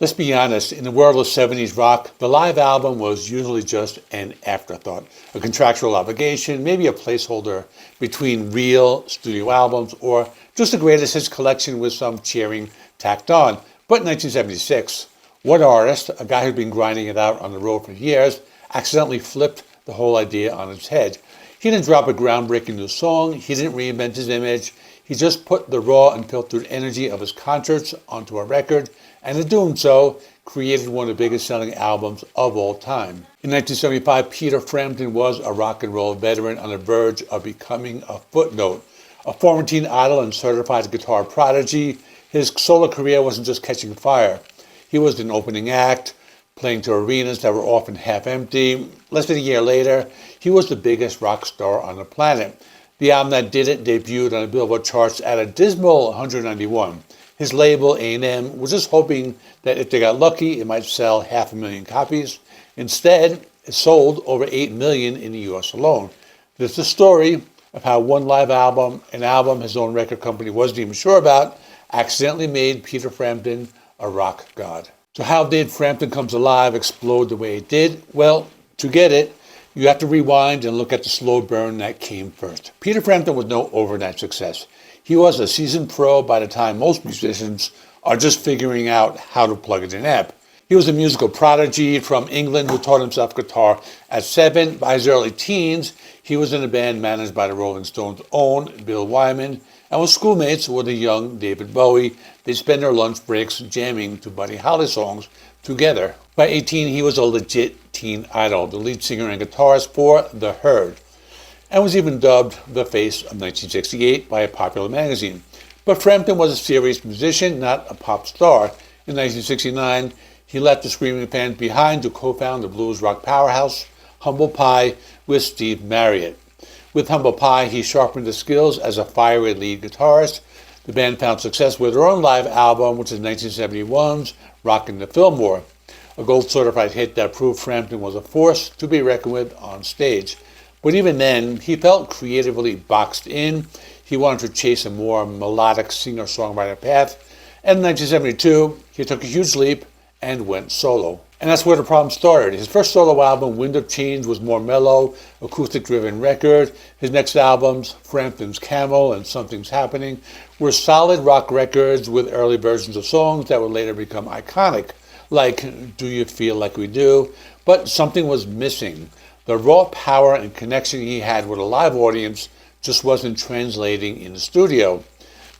Let's be honest, in the world of 70s rock, the live album was usually just an afterthought, a contractual obligation, maybe a placeholder between real studio albums, or just a greatest hits collection with some cheering tacked on. But in 1976, what artist, a guy who'd been grinding it out on the road for years, accidentally flipped the whole idea on its head? He didn't drop a groundbreaking new song, he didn't reinvent his image, he just put the raw and filtered energy of his concerts onto a record, and in doing so, created one of the biggest selling albums of all time. In 1975, Peter Frampton was a rock and roll veteran on the verge of becoming a footnote. A former teen idol and certified guitar prodigy, his solo career wasn't just catching fire. He was an opening act, playing to arenas that were often half empty. Less than a year later, he was the biggest rock star on the planet. The album that did it debuted on the Billboard charts at a dismal 191. His label, A&M, was just hoping that if they got lucky, it might sell 500,000 copies. Instead, it sold over 8 million in the US alone. This is the story of how one live album, an album his own record company wasn't even sure about, accidentally made Peter Frampton a rock god. So how did Frampton Comes Alive explode the way it did? Well, to get it, you have to rewind and look at the slow burn that came first. Peter Frampton was no overnight success. He was a seasoned pro by the time most musicians are just figuring out how to plug in an amp. He was a musical prodigy from England who taught himself guitar at 7. By his early teens, he was in a band managed by the Rolling Stones' own Bill Wyman, and was schoolmates with a young David Bowie. They spent their lunch breaks jamming to Buddy Holly songs together. By 18, he was a legit teen idol, the lead singer and guitarist for The Herd, and was even dubbed the face of 1968 by a popular magazine. But Frampton was a serious musician, not a pop star. In 1969, he left the screaming fans behind to co-found the blues rock powerhouse Humble Pie with Steve Marriott. With Humble Pie, he sharpened his skills as a fiery lead guitarist. The band found success with their own live album, which is 1971's Rockin' the Fillmore, a gold-certified hit that proved Frampton was a force to be reckoned with on stage. But even then, he felt creatively boxed in. He wanted to chase a more melodic singer-songwriter path. And in 1972, he took a huge leap and went solo. And that's where the problem started. His first solo album, Wind of Change, was more mellow, acoustic-driven record. His next albums, Frampton's Camel and Something's Happening, were solid rock records with early versions of songs that would later become iconic, like Do You Feel Like We Do? But something was missing. The raw power and connection he had with a live audience just wasn't translating in the studio.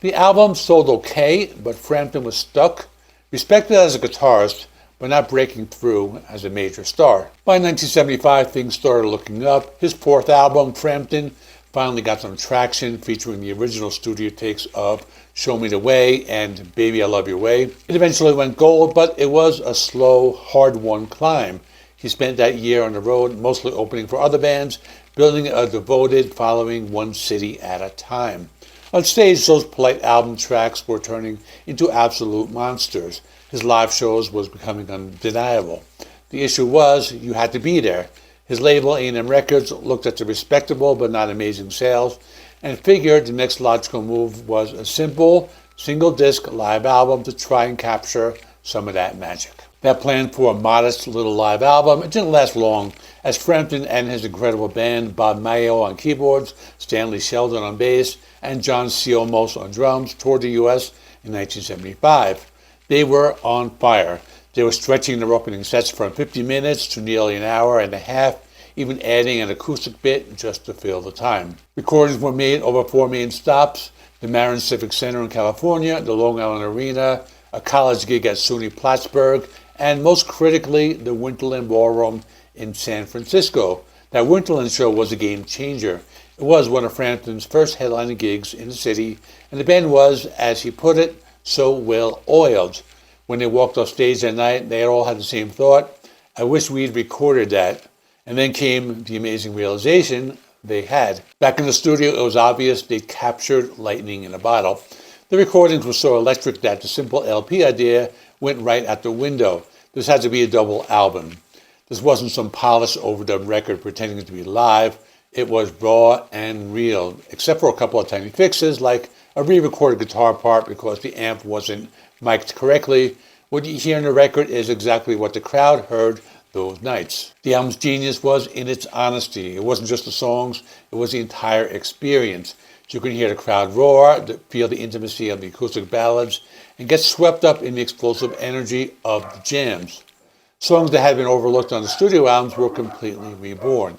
The album sold okay, but Frampton was stuck, respected as a guitarist, but not breaking through as a major star. By 1975, things started looking up. His fourth album, Frampton, finally got some traction, featuring the original studio takes of Show Me the Way and Baby I Love Your Way. It eventually went gold, but it was a slow, hard-won climb. He spent that year on the road, mostly opening for other bands, building a devoted following one city at a time. On stage, those polite album tracks were turning into absolute monsters. His live shows was becoming undeniable. The issue was, you had to be there. His label, A&M Records, looked at the respectable but not amazing sales and figured the next logical move was a simple, single-disc live album to try and capture some of that magic. That plan for a modest little live album, it didn't last long, as Frampton and his incredible band, Bob Mayo on keyboards, Stanley Sheldon on bass, and John Ciomos on drums, toured the U.S. in 1975. They were on fire. They were stretching their opening sets from 50 minutes to nearly an hour and a half, even adding an acoustic bit just to fill the time. Recordings were made over 4 main stops: the Marin Civic Center in California, the Long Island Arena, a college gig at SUNY Plattsburgh, and most critically, the Winterland Ballroom in San Francisco. That Winterland show was a game changer. It was one of Frampton's first headlining gigs in the city, and the band was, as he put it, so well oiled. When they walked off stage that night, they all had the same thought: I wish we'd recorded that. And then came the amazing realization they had. Back in the studio, it was obvious they'd captured lightning in a bottle. The recordings were so electric that the simple LP idea went right out the window. This had to be a double album. This wasn't some polished overdub record pretending to be live. It was raw and real, except for a couple of tiny fixes, like a re-recorded guitar part because the amp wasn't mic'd correctly, What you hear in the record is exactly what the crowd heard those nights. The album's genius was in its honesty. It wasn't just the songs, it was the entire experience. So you can hear the crowd roar, feel the intimacy of the acoustic ballads, and get swept up in the explosive energy of the jams. Songs that had been overlooked on the studio albums were completely reborn.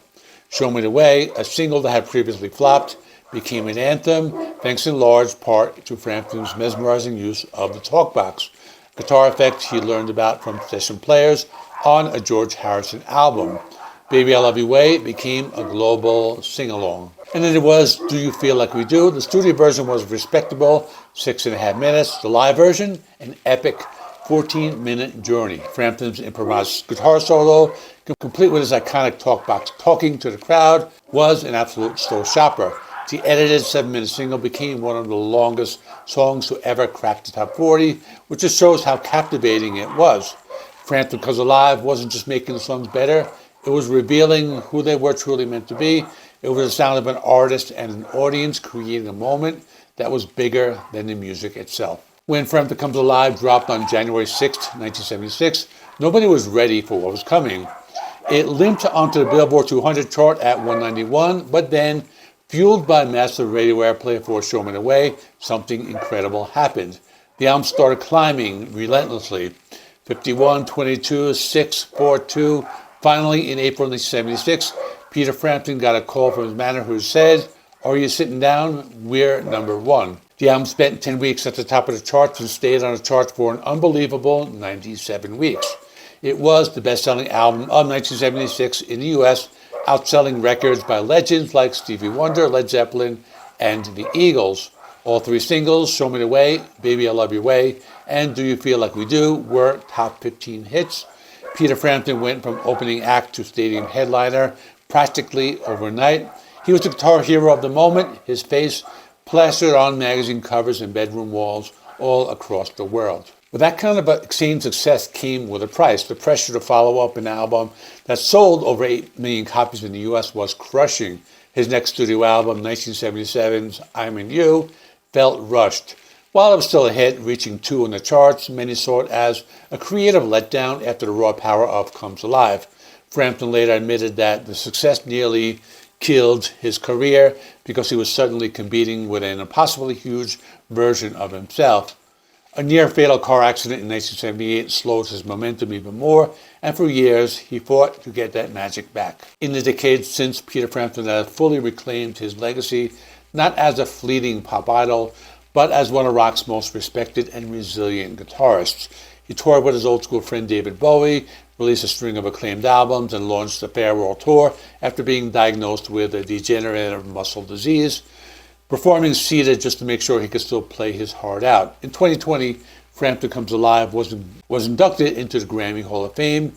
Show Me the Way, a single that had previously flopped, became an anthem, thanks in large part to Frampton's mesmerizing use of the talk box, guitar effect he learned about from session players on a George Harrison album. Baby I Love You Way became a global sing-along. And then there was Do You Feel Like We Do. The studio version was respectable, 6.5 minutes. The live version, an epic 14-minute journey. Frampton's improvised guitar solo, complete with his iconic talk box talking to the crowd, was an absolute showstopper. The edited 7-minute single became one of the longest songs to ever crack the top 40, which just shows how captivating it was. Frampton Comes Alive wasn't just making the songs better, it was revealing who they were truly meant to be. It was the sound of an artist and an audience creating a moment that was bigger than the music itself. When Frampton Comes Alive dropped on January 6, 1976, nobody was ready for what was coming. It limped onto the Billboard 200 chart at 191, but then, fueled by massive radio airplay for Show Me the Way, something incredible happened. The album started climbing relentlessly. 51, 22, 6, 4, 2. Finally, in April 1976, Peter Frampton got a call from his manager who said, "Are you sitting down? We're number one." The album spent 10 weeks at the top of the charts and stayed on the charts for an unbelievable 97 weeks. It was the best-selling album of 1976 in the U.S., outselling records by legends like Stevie Wonder, Led Zeppelin, and the Eagles. All three singles, Show Me the Way, Baby I Love Your Way, and Do You Feel Like We Do, were top 15 hits. Peter Frampton went from opening act to stadium headliner practically overnight. He was the guitar hero of the moment, his face plastered on magazine covers and bedroom walls all across the world. With that kind of insane success came with a price. The pressure to follow up an album that sold over 8 million copies in the US was crushing. His next studio album, 1977's I'm in You, felt rushed. While it was still a hit, reaching 2 on the charts, many saw it as a creative letdown after the raw power of Comes Alive. Frampton later admitted that the success nearly killed his career because he was suddenly competing with an impossibly huge version of himself. A near-fatal car accident in 1978 slowed his momentum even more, and for years he fought to get that magic back. In the decades since, Peter Frampton has fully reclaimed his legacy, not as a fleeting pop idol, but as one of rock's most respected and resilient guitarists. He toured with his old-school friend David Bowie, released a string of acclaimed albums, and launched a farewell tour after being diagnosed with a degenerative muscle disease, performing seated just to make sure he could still play his heart out. In 2020, Frampton Comes Alive was inducted into the Grammy Hall of Fame,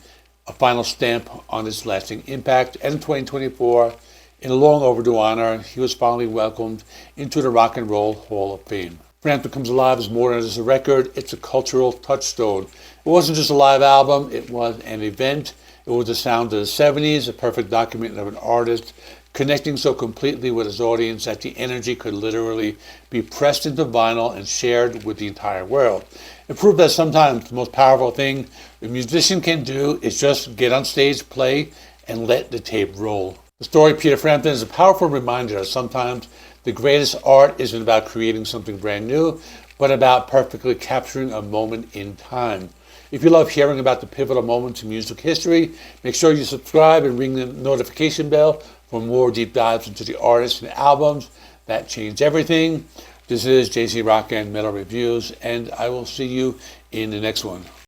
a final stamp on his lasting impact, and in 2024, in a long overdue honor, he was finally welcomed into the Rock and Roll Hall of Fame. Frampton Comes Alive is more than just a record, it's a cultural touchstone. It wasn't just a live album, it was an event. It was the sound of the 70s, a perfect document of an artist connecting so completely with his audience that the energy could literally be pressed into vinyl and shared with the entire world. It proved that sometimes the most powerful thing a musician can do is just get on stage, play, and let the tape roll. The story of Peter Frampton is a powerful reminder that sometimes the greatest art isn't about creating something brand new, but about perfectly capturing a moment in time. If you love hearing about the pivotal moments in music history, make sure you subscribe and ring the notification bell for more deep dives into the artists and albums that changed everything. This is JC Rock and Metal Reviews, and I will see you in the next one.